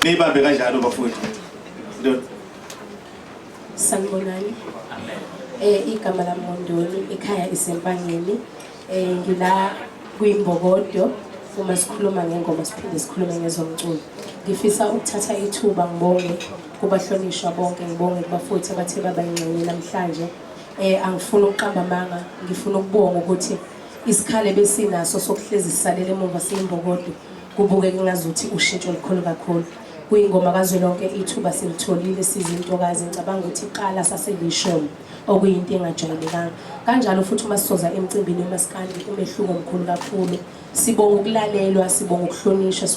nibambe kanjalo bafundi. Ndoda. Sanibonani. Igama lami Mondoni, ekhaya iseMpangeni. Ngila kwiMbokodo. Uma sikhuluma ngengoma siphinde sikhulume ngezomculo. Ngifisa ukuthatha ithuba ngibonge kubahlonishwa bonke, ngibonge kubafuthi abathe baba ingxenye namhlanje. Angifuni ukuqamba amanga, ngifuna ukubonga ukuthi isikhale besinaso sokuhlezi sisalele emuva siyiMbokodo kubukeka ngazuthi ushintsho likhulu kakhulu. Kuyingoma kazwelonke ithuba silitholile sizintokazi, ngicabanga ukuthi iqala saselishoni okuyinto engajwayelekanga. Kanjalo futhi uma sizoza emcimbini weMaskandi umehluko omkhulu kakhulu. Sibonga ukulalelwa, sibonga ukuhlonishwa,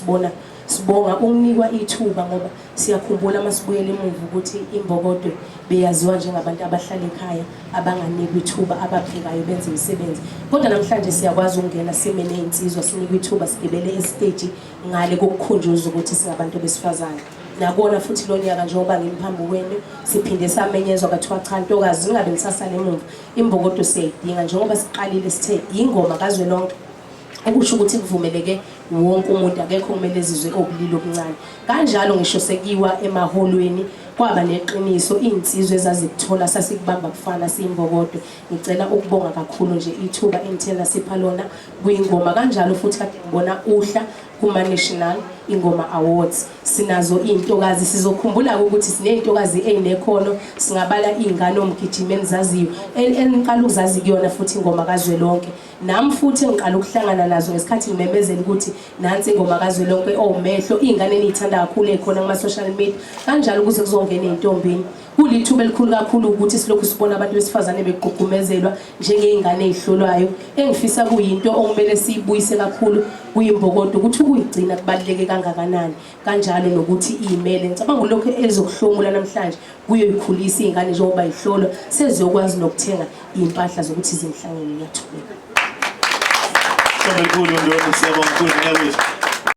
sibonga ukunikwa ithuba ngoba siyakhumbula masibuyele emuva ukuthi iMbokodo beyaziwa njengabantu abahlala ekhaya abanganikwa ithuba abaphekayo benze imisebenzi. Kodwa namhlanje siyakwazi ukungena sime nezinsizwa sinikwe ithuba sigibele estage ngale kokukhunjuza ukuthi singabantu besifazane. Nakona futhi lo nyaka njengoba ngiphambi kwenu siphinde samenyezwa bathiwa cha ntokazi ingabe nisasale emuva. iMbokodo siyayidinga njengoba siqalile sithe ingoma kazwelonke ukusho ukuthi kuvumeleke wonke umuntu akekho kumele ezizwe obulili obuncane. Kanjalo ngisho sekiwa emaholweni kwaba neqiniso insizwe ezazikuthola sasikubamba kufana siyiMbokodo. Ngicela ukubonga kakhulu nje ithuba enithela sipha lona kuyingoma. Kanjalo futhi kade ngibona uhla kuma National Ingoma Awards. Sinazo intokazi sizokhumbula ukuthi sineyintokazi ezinekhono, singabala izingane omgijima enizaziyo eniqala ukuzazi kuyona futhi ingoma kazwelonke. Nami futhi engiqala ukuhlangana nazo ngesikhathi ngimemezela ukuthi nansi ingoma kazwelonke omehlo izingane enizithanda kakhulu ekhona kuma social media. Kanjalo ukuze kuzongena ezintombini kulithuba elikhulu kakhulu ukuthi silokhu sibona abantu besifazane beqhuqumezelwa njengezingane ezihlolwayo. Engifisa kuyinto okumele siyibuyise kakhulu kuyiMbokodo ukuthi ukuyigcina kubaluleke kangakanani. Kanjalo nokuthi imele ngicabanga lokho ezokuhlomula namhlanje kuyoyikhulisa izingane njengoba ihlolwa seziyokwazi nokuthenga impahla zokuthi zimhlangene. Ngiyathokoza. Siyabonga kakhulu Ndoni, siyabonga kakhulu.